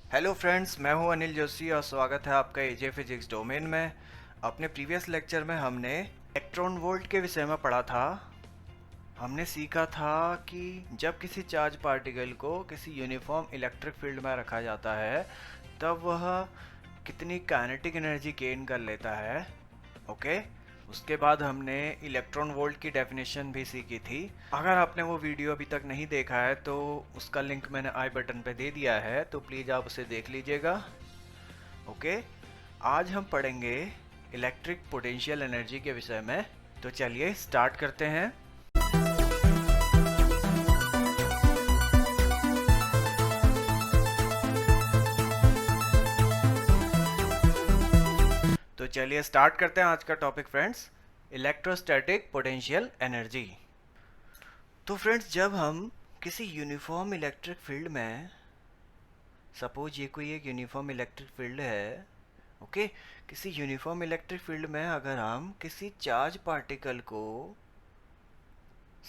Hello friends, मैं हूं अनिल जोशी और स्वागत है आपका एजे फिजिक्स डोमेन में। अपने प्रीवियस लेक्चर में हमने इलेक्ट्रॉन वोल्ट के विषय में पढ़ा था। हमने सीखा था कि जब किसी चार्ज पार्टिकल को किसी यूनिफॉर्म इलेक्ट्रिक फील्ड में रखा जाता है तब वह कितनी काइनेटिक एनर्जी गेन कर लेता है। ओके। उसके बाद हमने इलेक्ट्रॉन वोल्ट की डेफिनेशन भी सीखी थी। अगर आपने वो वीडियो अभी तक नहीं देखा है तो उसका लिंक मैंने आई बटन पे दे दिया है, तो प्लीज़ आप उसे देख लीजिएगा। ओके। आज हम पढ़ेंगे इलेक्ट्रिक पोटेंशियल एनर्जी के विषय में। तो चलिए स्टार्ट करते हैं। तो चलिए स्टार्ट करते हैं आज का topic friends, electrostatic potential energy. तो फ्रेंड्स, जब हम किसी यूनिफॉर्म इलेक्ट्रिक फील्ड में, सपोज ये कोई एक यूनिफॉर्म इलेक्ट्रिक फील्ड है, ओके, किसी यूनिफॉर्म इलेक्ट्रिक फील्ड में अगर हम किसी चार्ज पार्टिकल को,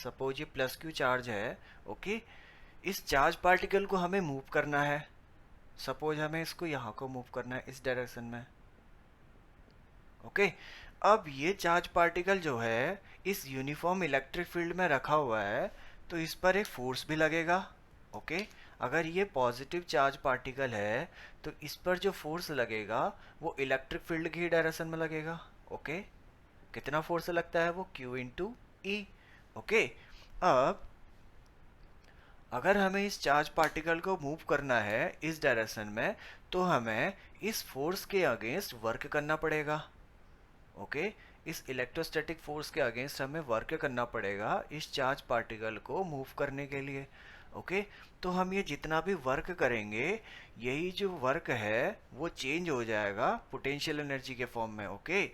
सपोज ये प्लस क्यू चार्ज है, ओके, इस चार्ज पार्टिकल को हमें मूव करना है। सपोज हमें इसको यहाँ को मूव करना है इस डायरेक्शन में। ओके। अब ये चार्ज पार्टिकल जो है इस यूनिफॉर्म इलेक्ट्रिक फील्ड में रखा हुआ है, तो इस पर एक फोर्स भी लगेगा। ओके। अगर ये पॉजिटिव चार्ज पार्टिकल है तो इस पर जो फोर्स लगेगा वो इलेक्ट्रिक फील्ड की डायरेक्शन में लगेगा। ओके। कितना फोर्स लगता है वो Q इंटू ई। ओके। अब अगर हमें इस चार्ज पार्टिकल को मूव करना है इस डायरेक्शन में, तो हमें इस फोर्स के अगेंस्ट वर्क करना पड़ेगा। ओके। इस इलेक्ट्रोस्टैटिक फोर्स के अगेंस्ट हमें वर्क करना पड़ेगा इस चार्ज पार्टिकल को मूव करने के लिए। ओके। तो हम ये जितना भी वर्क करेंगे, यही जो वर्क है वो चेंज हो जाएगा पोटेंशियल एनर्जी के फॉर्म में। ओके।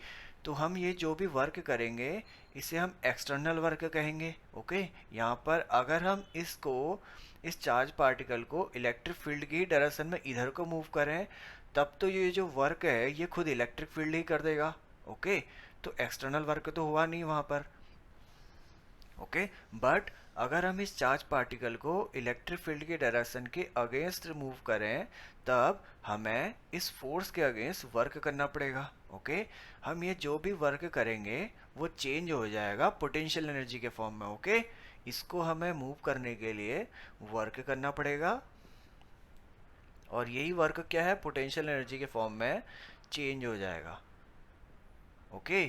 तो हम ये जो भी वर्क करेंगे इसे हम एक्सटर्नल वर्क कहेंगे। ओके। यहाँ पर अगर हम इसको, इस चार्ज पार्टिकल को इलेक्ट्रिक फील्ड की डायरेक्शन में इधर को मूव करें, तब तो ये जो वर्क है ये खुद इलेक्ट्रिक फील्ड ही कर देगा। ओके। तो एक्सटर्नल वर्क तो हुआ नहीं वहां पर। ओके। बट अगर हम इस चार्ज पार्टिकल को इलेक्ट्रिक फील्ड के डायरेक्शन के अगेंस्ट मूव करें, तब हमें इस फोर्स के अगेंस्ट वर्क करना पड़ेगा। ओके। हम ये जो भी वर्क करेंगे वो चेंज हो जाएगा पोटेंशियल एनर्जी के फॉर्म में। ओके। इसको हमें मूव करने के लिए वर्क करना पड़ेगा, और यही वर्क क्या है, पोटेंशियल एनर्जी के फॉर्म में चेंज हो जाएगा। ओके।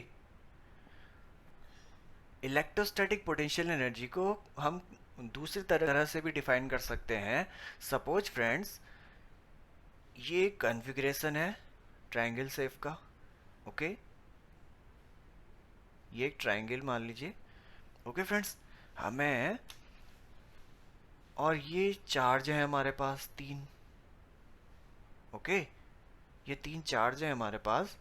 इलेक्ट्रोस्टैटिक पोटेंशियल एनर्जी को हम दूसरी तरह से भी डिफाइन कर सकते हैं। सपोज फ्रेंड्स, ये कॉन्फ़िगरेशन है ट्रायंगल शेप का। ओके। ये एक ट्रायंगल मान लीजिए। ओके फ्रेंड्स, हमें, और ये चार्ज है हमारे पास तीन। ओके। ये तीन चार्ज है हमारे पास।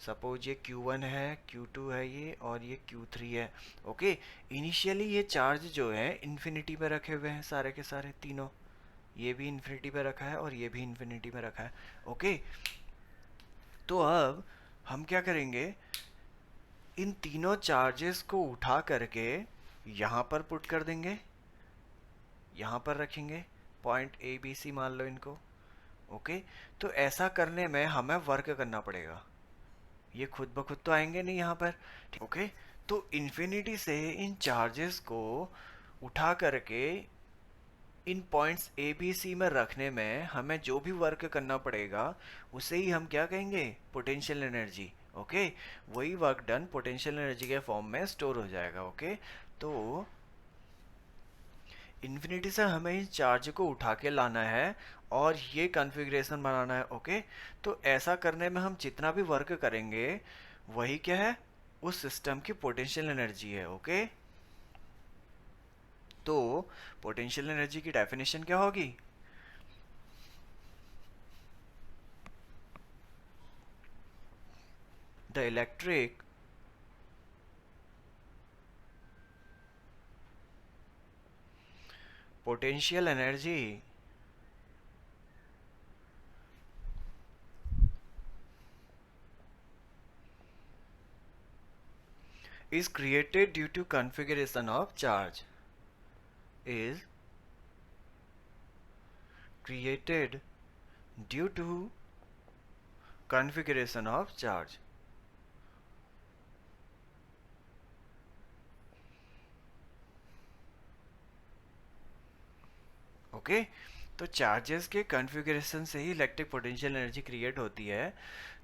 सपोज ये Q1 है, Q2 है ये, और ये Q3 है। ओके। इनिशियली ये चार्ज जो है इन्फिनिटी पे रखे हुए हैं सारे के सारे तीनों। ये भी इन्फिनिटी पे रखा है और ये भी इन्फिनिटी पे रखा है। ओके। तो अब हम क्या करेंगे, इन तीनों चार्जेस को उठा करके यहाँ पर पुट कर देंगे, यहाँ पर रखेंगे, पॉइंट ABC मान लो इनको। ओके। तो ऐसा करने में हमें वर्क करना पड़ेगा, ये खुद ब खुद तो आएंगे नहीं यहाँ पर। ओके। तो इन्फिनिटी से इन चार्जेस को उठा करके इन पॉइंट्स ए बी सी में रखने में हमें जो भी वर्क करना पड़ेगा उसे ही हम क्या कहेंगे, पोटेंशियल एनर्जी। ओके। वही वर्क डन पोटेंशियल एनर्जी के फॉर्म में स्टोर हो जाएगा। ओके। तो इन्फिनिटी से हमें इस चार्ज को उठा के लाना है और ये कॉन्फ़िगरेशन बनाना है। ओके। तो ऐसा करने में हम जितना भी वर्क करेंगे वही क्या है, उस सिस्टम की पोटेंशियल एनर्जी है। ओके। तो पोटेंशियल एनर्जी की डेफिनेशन क्या होगी, the electric potential energy is created due to configuration of charge, is created due to configuration of charge. Okay तो चार्जेस के कॉन्फ़िगरेशन से ही इलेक्ट्रिक पोटेंशियल एनर्जी क्रिएट होती है।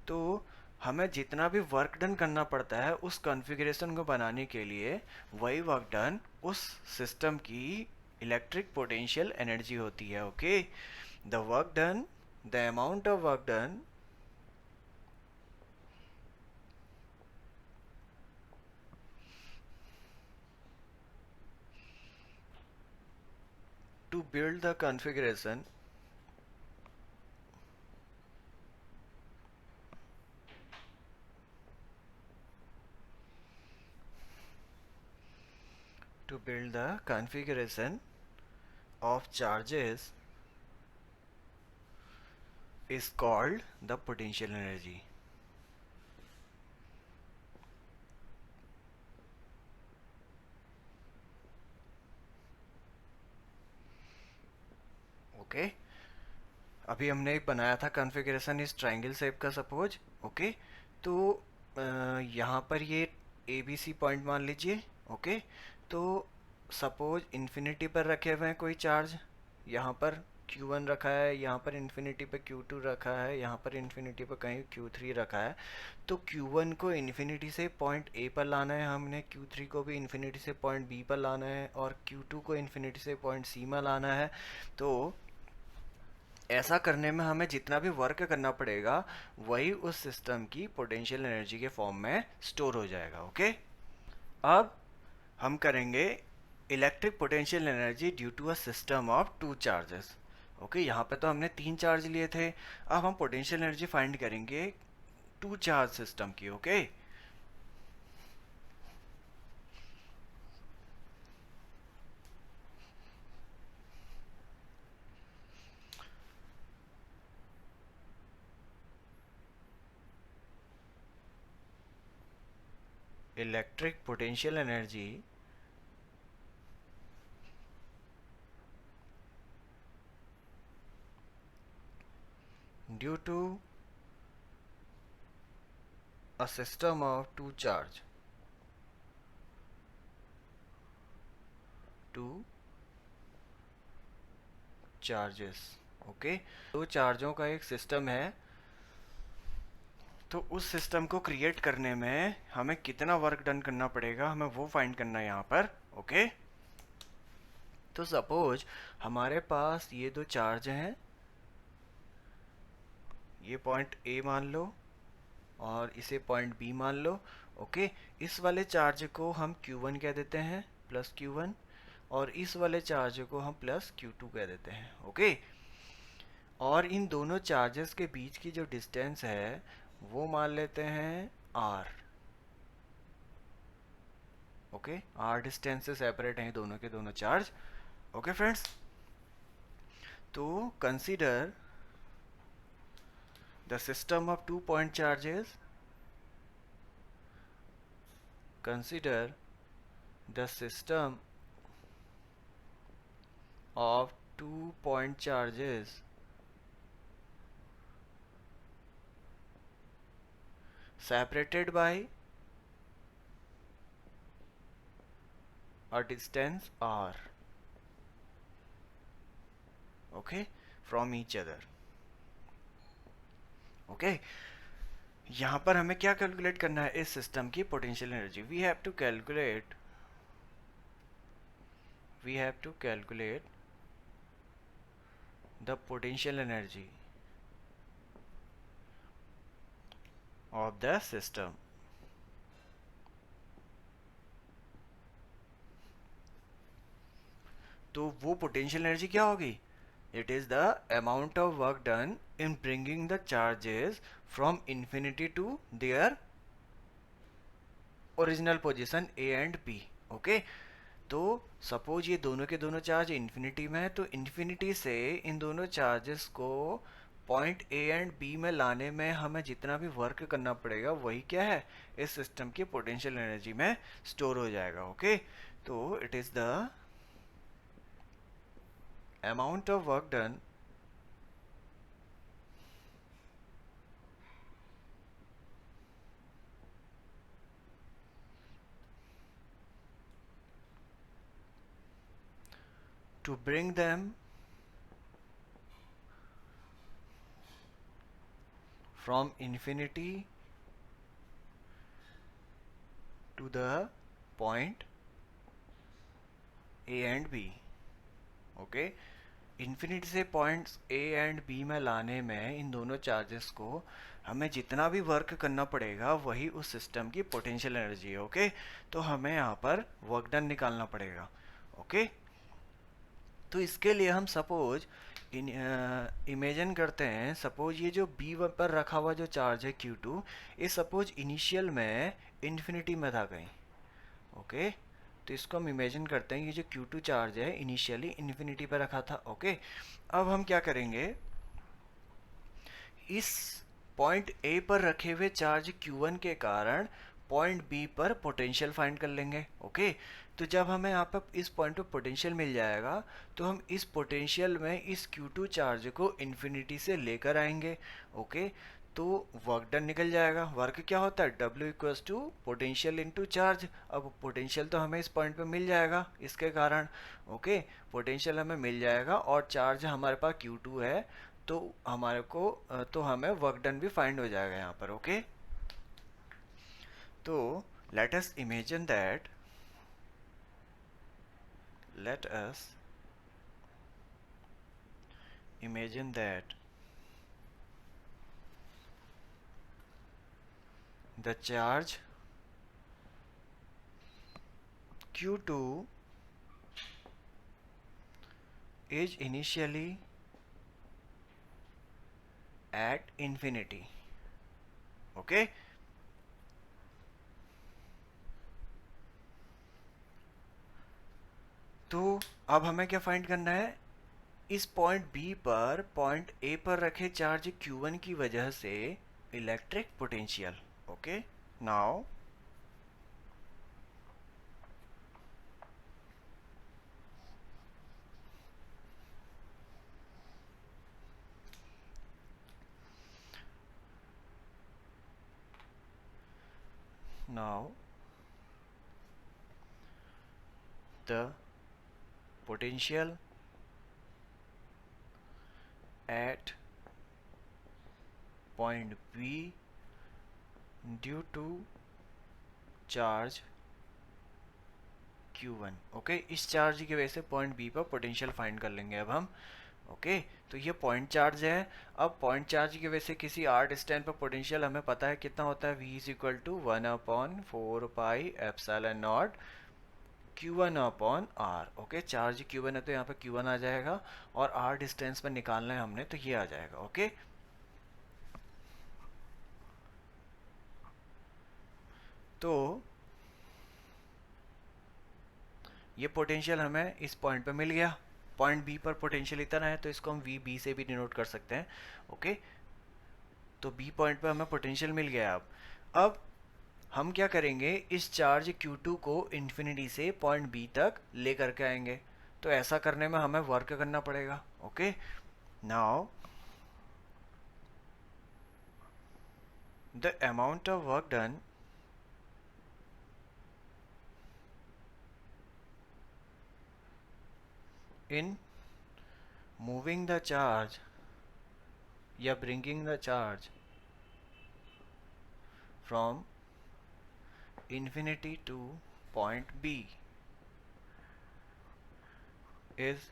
तो हमें जितना भी वर्क डन करना पड़ता है उस कॉन्फ़िगरेशन को बनाने के लिए, वही वर्क डन उस सिस्टम की इलेक्ट्रिक पोटेंशियल एनर्जी होती है। Okay, the work done, the amount of work done to build the configuration of charges is called the potential energy. Okay अभी हमने एक बनाया था कॉन्फ़िगरेशन इस ट्रायंगल शेप का, सपोज। ओके तो यहाँ पर ये ए बी सी पॉइंट मान लीजिए। ओके तो सपोज इन्फिनिटी पर रखे हुए हैं कोई चार्ज, यहाँ पर Q1 रखा है, यहाँ पर इन्फिनिटी पे Q2 रखा है, यहाँ पर इन्फिनिटी पे कहीं Q3 रखा है। तो Q1 को इन्फिनिटी से पॉइंट A पर लाना है हमने, Q3 को भी इन्फिनिटी से पॉइंट B पर लाना है, और Q2 को इन्फिनिटी से पॉइंट C में लाना है। तो ऐसा करने में हमें जितना भी वर्क करना पड़ेगा वही उस सिस्टम की पोटेंशियल एनर्जी के फॉर्म में स्टोर हो जाएगा। ओके अब हम करेंगे electric potential energy due to a system of two charges. Okay यहाँ पे तो हमने 3 चार्ज लिए थे, अब हम पोटेंशियल एनर्जी फाइंड करेंगे टू चार्ज सिस्टम की। Okay electric potential energy due to a system of two charges। Okay दो चार्जों का एक सिस्टम है, तो उस सिस्टम को क्रिएट करने में हमें कितना वर्क डन करना पड़ेगा, हमें वो फाइंड करना है यहाँ पर। ओके तो सपोज हमारे पास ये दो चार्ज हैं, ये पॉइंट A मान लो और इसे पॉइंट B मान लो। ओके इस वाले चार्ज को हम Q1 कह देते हैं, प्लस Q1, और इस वाले चार्ज को हम प्लस Q2 कह देते हैं। ओके और इन दोनों चार्जेस के बीच की जो डिस्टेंस है वो मान लेते हैं R। ओके R डिस्टेंस से सेपरेट हैं दोनों के दोनों चार्ज। ओके फ्रेंड्स तो consider the system of two point charges, consider the system of 2 point charges separated by a distance r, okay, from each other। okay यहाँ पर हमें क्या कैलकुलेट करना है, इस सिस्टम की potential energy. We have to calculate the potential energy of the system. तो वो पोटेंशियल एनर्जी क्या होगी, it is the amount of work done in bringing the charges from infinity to their original position A and B. Okay तो suppose ये दोनों के दोनों charge infinity में है, तो इन्फिनिटी से इन दोनों चार्जेस को पॉइंट ए एंड बी में लाने में हमें जितना भी वर्क करना पड़ेगा वही क्या है, इस सिस्टम की पोटेंशियल एनर्जी में स्टोर हो जाएगा। ओके तो it is the amount of work done to bring them from infinity to the point A and B. Okay, infinity से पॉइंट्स ए एंड बी में लाने में इन दोनों चार्जेस को हमें जितना भी वर्क करना पड़ेगा वही उस सिस्टम की पोटेंशियल एनर्जी है. ओके, तो हमें यहाँ पर वर्क डन निकालना पड़ेगा. ओके, तो इसके लिए हम सपोज इमेजिन करते हैं, सपोज ये जो बी पर रखा हुआ जो चार्ज है Q2, ये सपोज इनिशियल में इन्फिनिटी में था कहीं. ओके, तो इसको हम इमेजिन करते हैं ये जो Q2 चार्ज है इनिशियली इन्फिनिटी पर रखा था. ओके, अब हम क्या करेंगे, इस पॉइंट A पर रखे हुए चार्ज Q1 के कारण पॉइंट B पर पोटेंशियल फाइंड कर लेंगे. ओके, तो जब हमें यहाँ पर इस पॉइंट पर पोटेंशियल मिल जाएगा तो हम इस पोटेंशियल में इस Q2 चार्ज को इन्फिनिटी से लेकर आएंगे. ओके, तो वर्क डन निकल जाएगा. वर्क क्या होता है, W equals to potential into charge. अब पोटेंशियल तो हमें इस पॉइंट पे मिल जाएगा इसके कारण. ओके, पोटेंशियल हमें मिल जाएगा और चार्ज हमारे पास Q2 है, तो हमारे को तो हमें वर्क डन भी फाइंड हो जाएगा यहाँ पर. ओके, तो let us imagine that the charge Q2 is initially at infinity. Okay, तो अब हमें क्या फाइंड करना है, इस पॉइंट B पर पॉइंट A पर रखे चार्ज Q1 की वजह से electric potential. Okay, now the potential at point B due to charge Q1. Okay, इस चार्ज की वजह से पॉइंट B पर पोटेंशियल फाइंड कर लेंगे अब हम. ओके, तो ये पॉइंट चार्ज है. अब पॉइंट चार्ज की वजह से किसी r डिस्टेंस पर पोटेंशियल हमें पता है कितना होता है, V is equal to 1/4 epsilon naught Q1/R. Okay, charge Q1 है तो यहाँ पे Q1 आ जाएगा और r डिस्टेंस पर निकालना है हमने, तो ये आ जाएगा. ओके, तो ये पोटेंशियल हमें इस पॉइंट पे मिल गया. पॉइंट B पर पोटेंशियल इतना है तो इसको हम VB से भी डिनोट कर सकते हैं. ओके, तो B पॉइंट पे हमें पोटेंशियल मिल गया. अब हम क्या करेंगे, इस चार्ज Q2 को इन्फिनिटी से पॉइंट B तक ले करके आएंगे. तो ऐसा करने में हमें वर्क करना पड़ेगा. Okay, now the amount of work done in moving the charge या bringing the charge from infinity to point B is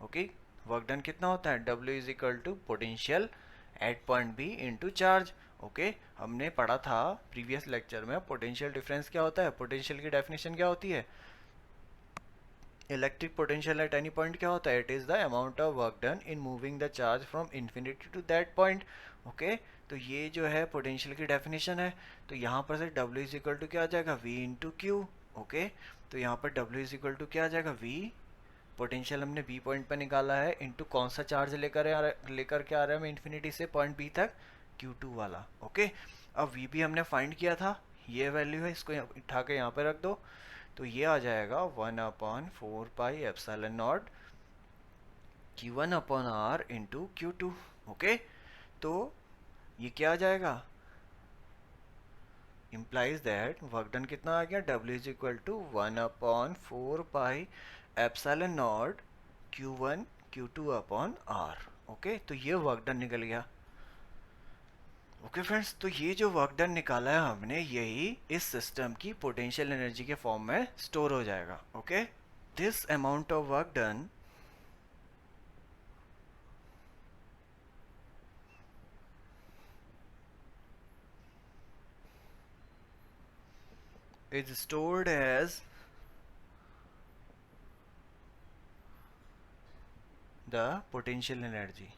okay. Work done कितना होता है, W is equal to potential at point B into charge. Okay, हमने पढ़ा था previous lecture में potential difference क्या होता है. पोटेंशियल की डेफिनेशन क्या होती है, electric potential at any point क्या होता है, it is the amount of work done in moving the charge from infinity to that point. Okay, तो ये जो है पोटेंशियल की डेफिनेशन है. तो यहाँ पर से W इज इक्वल टू क्या आ जाएगा, V इंटू क्यू. ओके, तो यहाँ पर W इज इक्वल टू क्या आ जाएगा, V पोटेंशियल हमने B पॉइंट पर निकाला है इंटू कौन सा चार्ज लेकर के आ रहे हैं हम इन्फिनिटी से पॉइंट B तक, Q2 वाला. ओके, अब V भी हमने फाइंड किया था, ये वैल्यू है, इसको उठा के यहाँ पे रख दो. तो ये आ जाएगा 1/4 epsilon naught Q1/R into Q2. Okay, तो ये क्या आ जाएगा, implies that वर्क डन कितना आ गया, W is equal to 1/4 epsilon naught Q1 Q2 upon R। Okay, तो ये वर्क डन निकल गया। ओके फ्रेंड्स, तो ये जो वर्क डन निकाला है हमने, यही इस सिस्टम की पोटेंशियल एनर्जी के फॉर्म में स्टोर हो जाएगा। Okay, this amount of work done is stored as the potential energy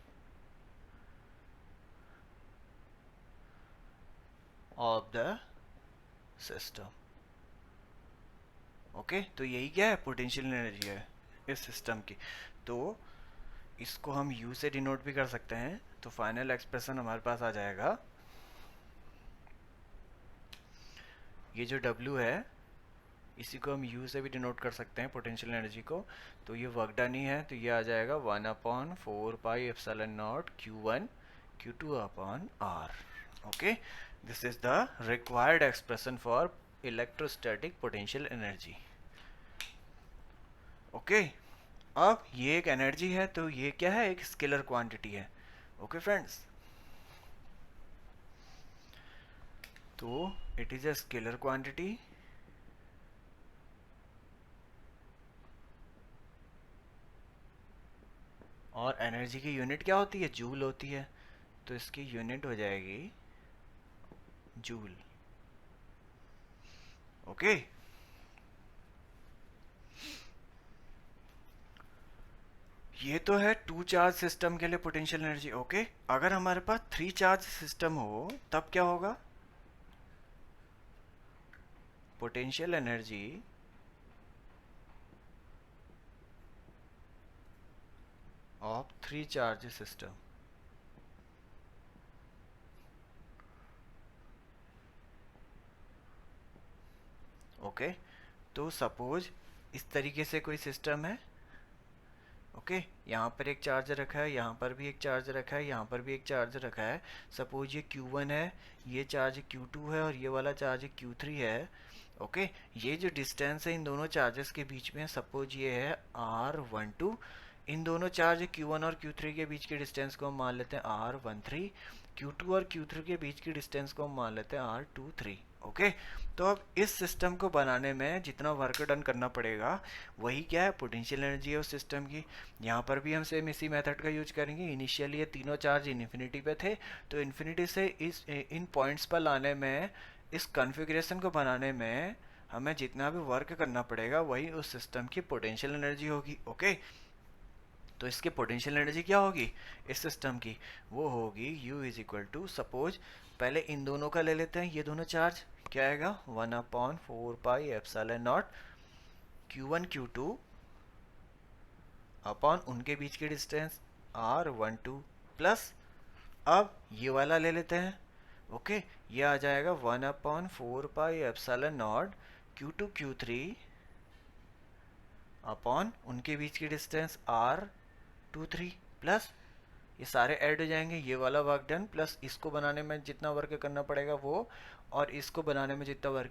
of the system। Okay, तो यही क्या है, पोटेंशियल एनर्जी है इस सिस्टम की। तो इसको हम U से डिनोट भी कर सकते हैं, तो फाइनल एक्सप्रेशन हमारे पास आ जाएगा, ये जो W है इसी को हम U से भी डिनोट कर सकते हैं पोटेंशियल एनर्जी को। तो ये वर्क डन ही है, तो ये आ जाएगा 1/4πε0 Q1 Q2 upon R। Okay, this is the required expression for electrostatic potential energy. Okay, अब ये एक एनर्जी है, तो ये क्या है, एक स्केलर क्वांटिटी है। ओके फ्रेंड्स, तो it is a scalar quantity और एनर्जी की यूनिट क्या होती है, जूल होती है। तो इसकी यूनिट हो जाएगी जूल। ओके, ये तो है टू चार्ज सिस्टम के लिए पोटेंशियल एनर्जी। ओके, अगर हमारे पास थ्री चार्ज सिस्टम हो तब क्या होगा, potential energy of three charge system. Okay, तो सपोज इस तरीके से कोई सिस्टम है। ओके, यहाँ पर एक चार्ज रखा है, यहाँ पर भी एक चार्ज रखा है, यहाँ पर भी एक चार्ज रखा है। सपोज ये Q1 है, ये चार्ज Q2 है और ये वाला चार्ज Q3 है। ओके, ये जो डिस्टेंस है इन दोनों चार्जेस के बीच में, सपोज ये है R12। इन दोनों चार्ज Q1 और Q3 के बीच के डिस्टेंस को हम मान लेते हैं R13। Q2 और Q3 के बीच की डिस्टेंस को हम मान लेते हैं R23। ओके, तो अब इस सिस्टम को बनाने में जितना वर्क डन करना पड़ेगा वही क्या है, पोटेंशियल एनर्जी है उस सिस्टम की। यहाँ पर भी हम सेम इसी मेथड का यूज करेंगे। इनिशियली ये तीनों चार्ज इन्फिनिटी पे थे, तो इन्फिनिटी से इन पॉइंट्स पर लाने में, इस कॉन्फ़िगरेशन को बनाने में हमें जितना भी वर्क करना पड़ेगा वही उस सिस्टम की पोटेंशियल एनर्जी होगी। ओके, तो इसकी पोटेंशियल एनर्जी क्या होगी इस सिस्टम की, वो होगी U is equal to, suppose पहले इन दोनों का ले लेते हैं, ये दोनों चार्ज क्या आएगा, 1/4πε0 Q1 Q2 अपॉन उनके बीच की डिस्टेंस R12 प्लस, अब ये वाला ले लेते हैं। ओके, ये आ जाएगा 1/4πε0 Q2 Q3 अपॉन उनके बीच की डिस्टेंस R23 प्लस, ये सारे ऐड हो जाएंगे, ये वाला वर्क डन प्लस इसको बनाने में जितना वर्क करना पड़ेगा वो, और इसको बनाने में जितना वर्क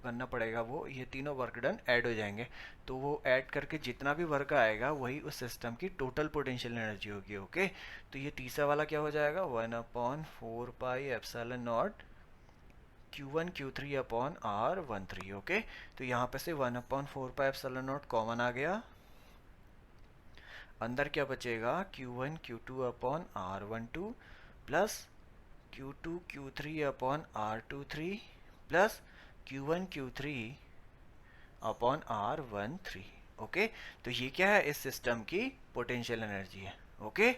करना पड़ेगा वो, ये तीनों वर्क डन ऐड हो जाएंगे। तो वो ऐड करके जितना भी वर्क आएगा वही उस सिस्टम की टोटल पोटेंशियल एनर्जी होगी। ओके, तो ये तीसरा वाला क्या हो जाएगा, 1/4πε0 Q1 Q3 upon R13। Okay, तो यहाँ पे से 1/4πε0 कॉमन आ गया, अंदर क्या बचेगा, Q1 Q2 upon R12 plus Q2 Q3 upon R23 plus Q1 Q3 upon R13। Okay, तो ये क्या है, इस सिस्टम की पोटेंशियल एनर्जी है। ओके,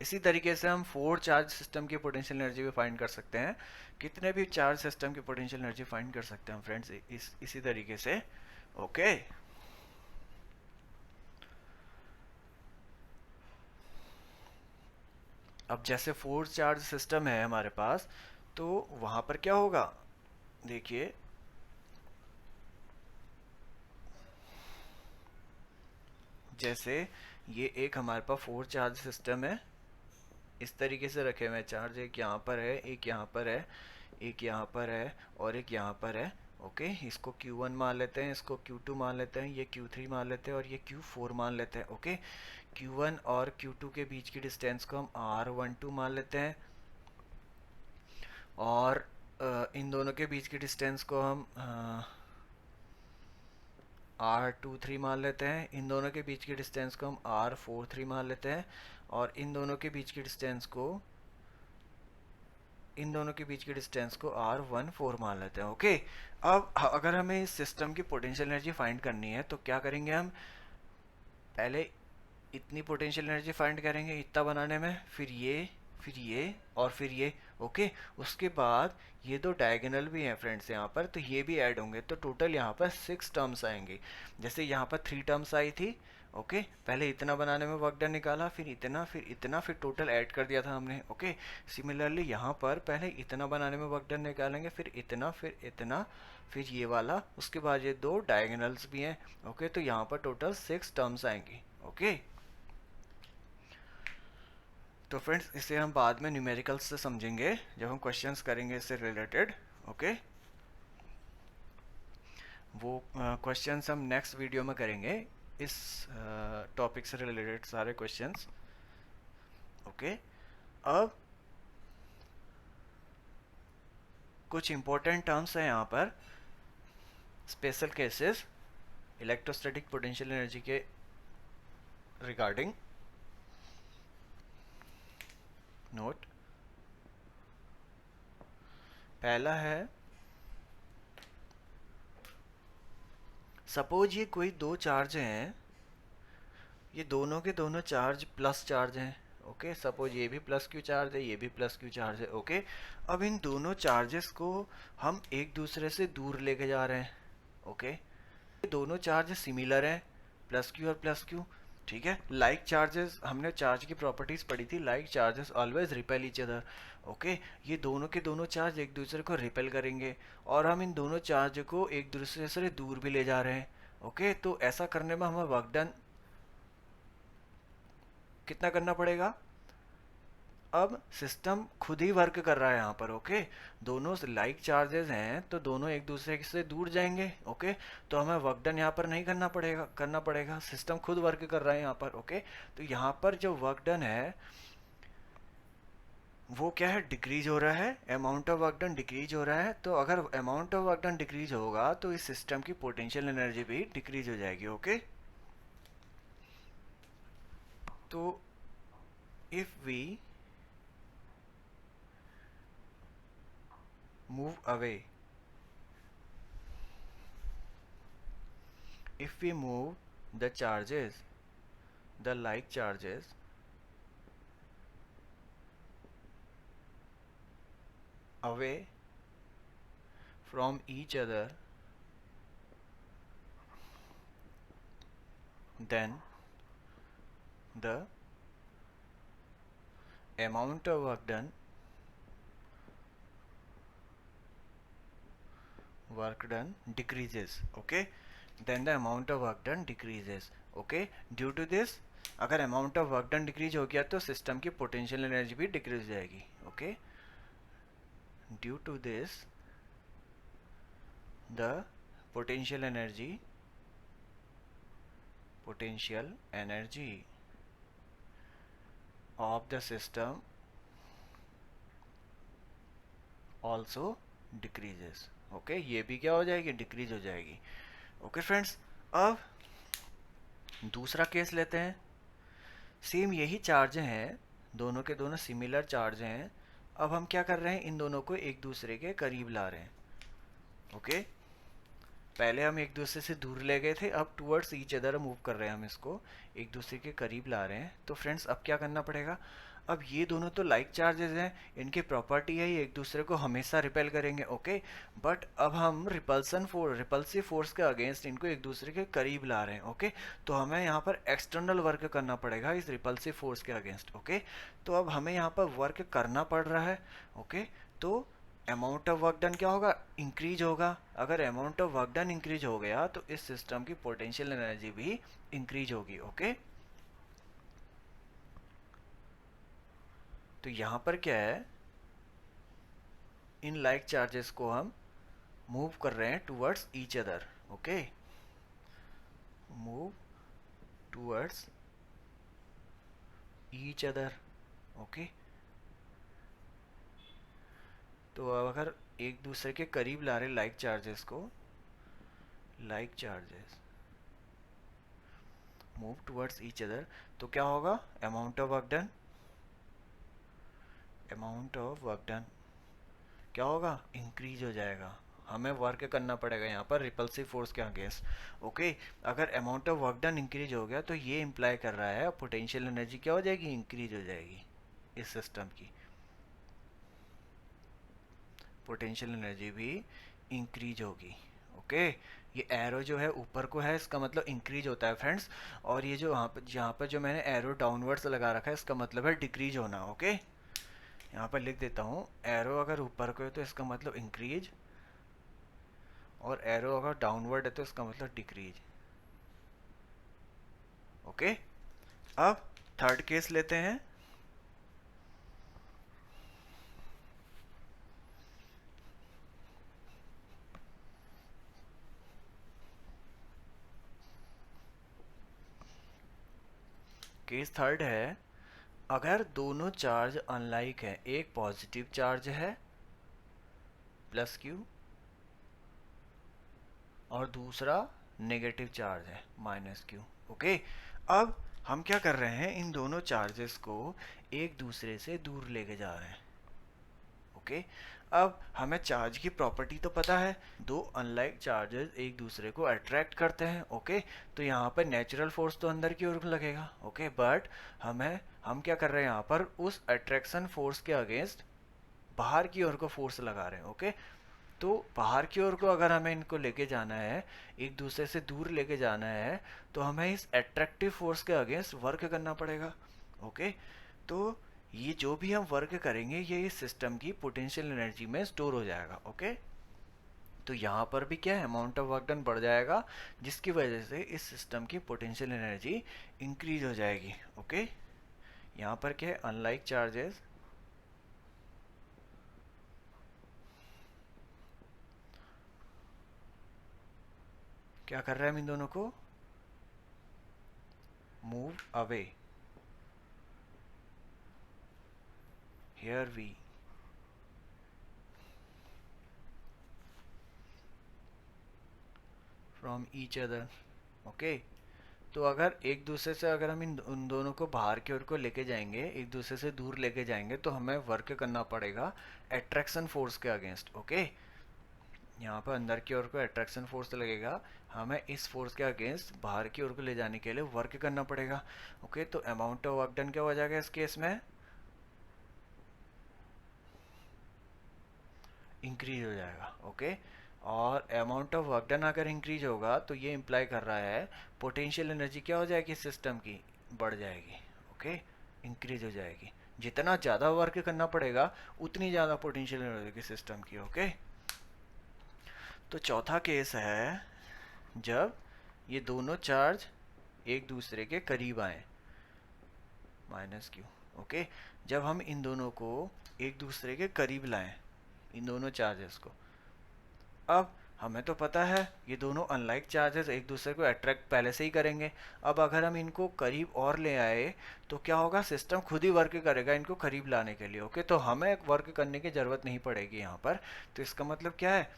इसी तरीके से हम फोर चार्ज सिस्टम की पोटेंशियल एनर्जी भी फाइंड कर सकते हैं। कितने भी चार्ज सिस्टम की पोटेंशियल एनर्जी फाइंड कर सकते हैं फ्रेंड्स इसी तरीके से। ओके, अब जैसे फोर चार्ज सिस्टम है हमारे पास, तो वहां पर क्या होगा, देखिए जैसे ये एक हमारे पास फोर चार्ज सिस्टम है, इस तरीके से रखे हुए चार्ज, एक यहाँ पर है, एक यहाँ पर है, एक यहाँ पर है और एक यहाँ पर है। ओके, इसको Q1 मान लेते हैं, इसको Q2 मान लेते हैं, ये Q3 मान लेते हैं और ये Q4 मान लेते हैं। ओके, Q1 और Q2 के बीच की डिस्टेंस को हम R12 मान लेते हैं और इन दोनों के बीच की डिस्टेंस को हम R23 मान लेते हैं। इन दोनों के बीच की डिस्टेंस को हम R43 मान लेते हैं और इन दोनों के बीच की डिस्टेंस को R14 मान लेते हैं। ओके, अब अगर हमें इस सिस्टम की पोटेंशियल एनर्जी फाइंड करनी है तो क्या करेंगे हम, पहले इतनी पोटेंशियल एनर्जी फाइंड करेंगे इतना बनाने में, फिर ये और फिर ये। ओके, उसके बाद ये दो डायगोनल भी हैं फ्रेंड्स यहाँ पर, तो ये भी ऐड होंगे, तो टोटल यहाँ पर 6 टर्म्स आएंगे। जैसे यहाँ पर 3 टर्म्स आई थी। ओके, पहले इतना बनाने में वर्क डन निकाला, फिर इतना, फिर टोटल ऐड कर दिया था हमने। ओके, सिमिलरली यहाँ पर पहले इतना बनाने में वर्क डन निकालेंगे, फिर इतना, फिर ये वाला, उसके बाद ये दो डायगोनल्स भी हैं। ओके, तो यहाँ पर टोटल 6 टर्म्स आएंगी। ओके, तो फ्रेंड्स इसे हम बाद में न्यूमेरिकल्स से समझेंगे जब हम क्वेश्चंस करेंगे इससे रिलेटेड। ओके, वो क्वेश्चंस हम नेक्स्ट वीडियो में करेंगे, इस टॉपिक से रिलेटेड सारे क्वेश्चंस। ओके, अब कुछ इंपॉर्टेंट टर्म्स हैं यहाँ पर, special cases electrostatic potential energy के रिगार्डिंग। नोट, पहला है, सपोज ये कोई दो चार्ज हैं, ये दोनों के दोनों चार्ज प्लस चार्ज हैं। ओके, सपोज ये भी प्लस क्यू चार्ज है, ये भी प्लस क्यू चार्ज है। ओके, अब इन दोनों चार्जेस को हम एक दूसरे से दूर लेके जा रहे हैं। ओके, ये दोनों चार्ज सिमिलर हैं, प्लस क्यू और प्लस क्यू। ठीक है, लाइक चार्जेस, हमने चार्ज की प्रॉपर्टीज पढ़ी थी, like charges always repel each other. Okay, ये दोनों के दोनों चार्ज एक दूसरे को रिपेल करेंगे और हम इन दोनों चार्ज को एक दूसरे से दूर भी ले जा रहे हैं। ओके, तो ऐसा करने में हमें वर्क डन कितना करना पड़ेगा, अब सिस्टम खुद ही वर्क कर रहा है यहाँ पर। ओके, दोनों लाइक चार्जेस हैं तो दोनों एक दूसरे से दूर जाएंगे। ओके, तो हमें वर्क डन यहाँ पर नहीं करना पड़ेगा, सिस्टम खुद वर्क कर रहा है यहाँ पर। ओके, तो यहाँ पर जो वर्क डन है वो क्या है, डिक्रीज हो रहा है, amount of work done decrease हो रहा है। तो अगर amount of work done decrease होगा तो इस सिस्टम की पोटेंशियल एनर्जी भी डिक्रीज हो जाएगी। ओके, तो if we move away, if we move the charges, the like charges away from each other, then the amount of work done decreases. Okay, then the amount of work done decreases. Okay, due to this, अगर amount of work done decrease हो गया तो system की potential energy भी decrease हो जाएगी। Okay, due to this the potential energy of the system also decreases. Okay, ये भी क्या हो जाएगी, डिक्रीज हो जाएगी। ओके फ्रेंड्स, अब दूसरा केस लेते हैं। सेम यही चार्ज हैं, दोनों के दोनों सिमिलर चार्ज हैं। अब हम क्या कर रहे हैं, इन दोनों को एक दूसरे के करीब ला रहे हैं। ओके, पहले हम एक दूसरे से दूर ले गए थे, अब टुवर्ड्स ईच अदर मूव कर रहे हैं, हम इसको एक दूसरे के करीब ला रहे हैं। तो फ्रेंड्स अब क्या करना पड़ेगा, अब ये दोनों तो लाइक चार्जेस हैं, इनकी प्रॉपर्टी है ये एक दूसरे को हमेशा रिपेल करेंगे। ओके, बट अब हम रिपल्सिव फोर्स के अगेंस्ट इनको एक दूसरे के करीब ला रहे हैं। ओके, तो हमें यहाँ पर एक्सटर्नल वर्क करना पड़ेगा इस रिपल्सिव फोर्स के अगेंस्ट। ओके, तो अब हमें यहाँ पर वर्क करना पड़ रहा है। ओके, तो अमाउंट ऑफ वर्क डन क्या होगा, इंक्रीज होगा। अगर amount of work done increase हो गया तो इस सिस्टम की पोटेंशियल एनर्जी भी इंक्रीज होगी। ओके, तो यहां पर क्या है, इन लाइक चार्जेस को हम मूव कर रहे हैं towards each other, okay, move towards each other, okay. तो अब अगर एक दूसरे के करीब ला रहे लाइक चार्जेस को, like charges move towards each other, तो क्या होगा, amount of work done, amount of work done क्या होगा, इंक्रीज हो जाएगा। हमें वर्क करना पड़ेगा यहाँ पर रिपल्सिव फोर्स के अगेंस्ट, ओके। अगर amount of work done increase हो गया तो ये इम्प्लाई कर रहा है पोटेंशियल एनर्जी क्या हो जाएगी, इंक्रीज हो जाएगी। इस सिस्टम की पोटेंशियल एनर्जी भी इंक्रीज होगी, ओके। ये एरो जो है ऊपर को है, इसका मतलब इंक्रीज होता है फ्रेंड्स। और ये जो यहाँ पर जो मैंने एरो डाउनवर्ड्स लगा रखा है, इसका मतलब है डिक्रीज होना, ओके। यहाँ पर लिख देता हूँ, एरो अगर ऊपर को है तो इसका मतलब इंक्रीज, और एरो अगर डाउनवर्ड है तो इसका मतलब डिक्रीज, ओके। अब थर्ड केस लेते हैं। केस थर्ड है, अगर दोनों चार्ज अनलाइक है, एक पॉजिटिव चार्ज है प्लस क्यू और दूसरा नेगेटिव चार्ज है माइनस क्यू, ओके। अब हम क्या कर रहे हैं, इन दोनों चार्जेस को एक दूसरे से दूर लेके जा रहे हैं, ओके। अब हमें चार्ज की प्रॉपर्टी तो पता है, दो अनलाइक चार्जेस एक दूसरे को अट्रैक्ट करते हैं, ओके। तो यहाँ पर नेचुरल फोर्स तो अंदर की ओर लगेगा, ओके, बट हम क्या कर रहे हैं, यहाँ पर उस अट्रैक्शन फोर्स के अगेंस्ट बाहर की ओर को फोर्स लगा रहे हैं, ओके। तो बाहर की ओर को अगर हमें इनको लेके जाना है, एक दूसरे से दूर लेके जाना है, तो हमें इस अट्रैक्टिव फोर्स के अगेंस्ट वर्क करना पड़ेगा, ओके। तो ये जो भी हम वर्क करेंगे ये इस सिस्टम की पोटेंशियल एनर्जी में स्टोर हो जाएगा, ओके। तो यहाँ पर भी क्या है, अमाउंट ऑफ वर्क डन बढ़ जाएगा, जिसकी वजह से इस सिस्टम की पोटेंशियल एनर्जी इंक्रीज हो जाएगी, ओके। यहाँ पर क्या है, अनलाइक चार्जेस क्या कर रहे हैं, हम इन दोनों को move away, here we from each other, okay. तो अगर एक दूसरे से अगर हम उन दोनों को बाहर की ओर को लेके जाएंगे, एक दूसरे से दूर लेके जाएंगे, तो हमें वर्क करना पड़ेगा अट्रैक्शन फोर्स के अगेंस्ट, ओके। यहाँ पर अंदर की ओर को अट्रैक्शन फोर्स लगेगा, हमें इस फोर्स के अगेंस्ट बाहर की ओर को ले जाने के लिए वर्क करना पड़ेगा, ओके। तो अमाउंट ऑफ वर्क डन क्या हो जाएगा इस केस में, इंक्रीज हो जाएगा, ओके। और अमाउंट ऑफ वर्क डन अगर इंक्रीज होगा तो ये इम्प्लाई कर रहा है पोटेंशियल एनर्जी क्या हो जाएगी सिस्टम की, बढ़ जाएगी, ओके, इंक्रीज हो जाएगी। जितना ज़्यादा वर्क करना पड़ेगा उतनी ज़्यादा पोटेंशियल एनर्जी सिस्टम की, ओके। तो चौथा केस है, जब ये दोनों चार्ज एक दूसरे के करीब आए, माइनस क्यू, ओके। जब हम इन दोनों को एक दूसरे के करीब लाएं, इन दोनों चार्जेस को, अब हमें तो पता है ये दोनों अनलाइक चार्जेस एक दूसरे को अट्रैक्ट पहले से ही करेंगे। अब अगर हम इनको करीब और ले आए तो क्या होगा, सिस्टम खुद ही वर्क करेगा इनको करीब लाने के लिए, ओके। तो हमें वर्क करने की ज़रूरत नहीं पड़ेगी यहाँ पर। तो इसका मतलब क्या है,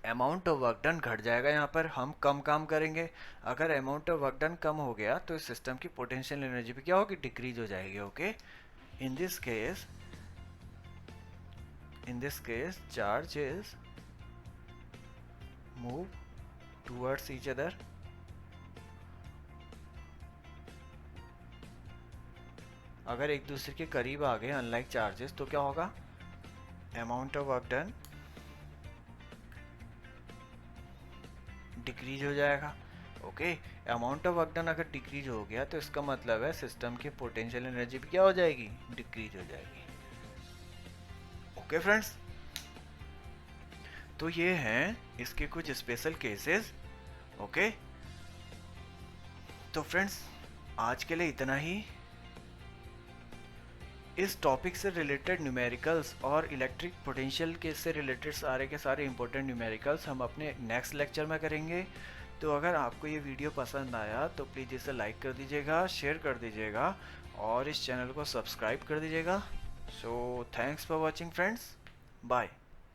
अमाउंट ऑफ वर्क डन घट जाएगा, यहाँ पर हम कम काम करेंगे। अगर अमाउंट ऑफ वर्क डन कम हो गया तो इस सिस्टम की पोटेंशियल एनर्जी भी क्या होगी, डिक्रीज हो जाएगी, okay. In this case charges move towards each other, अगर एक दूसरे के करीब आ गए अनलाइक चार्जेस तो क्या होगा, amount of work done decrease हो जाएगा, okay. Amount of work done अगर डिक्रीज हो गया तो इसका मतलब है सिस्टम की पोटेंशियल एनर्जी भी क्या हो जाएगी, डिक्रीज हो जाएगी, ओके फ्रेंड्स। तो ये हैं इसके कुछ स्पेशल केसेस, ओके। तो फ्रेंड्स आज के लिए इतना ही। इस टॉपिक से रिलेटेड न्यूमेरिकल्स और इलेक्ट्रिक पोटेंशियल के से रिलेटेड सारे के सारे इंपॉर्टेंट न्यूमेरिकल्स हम अपने नेक्स्ट लेक्चर में करेंगे। तो अगर आपको ये वीडियो पसंद आया तो प्लीज़ इसे लाइक कर दीजिएगा, शेयर कर दीजिएगा और इस चैनल को सब्सक्राइब कर दीजिएगा। So thanks for watching friends, bye.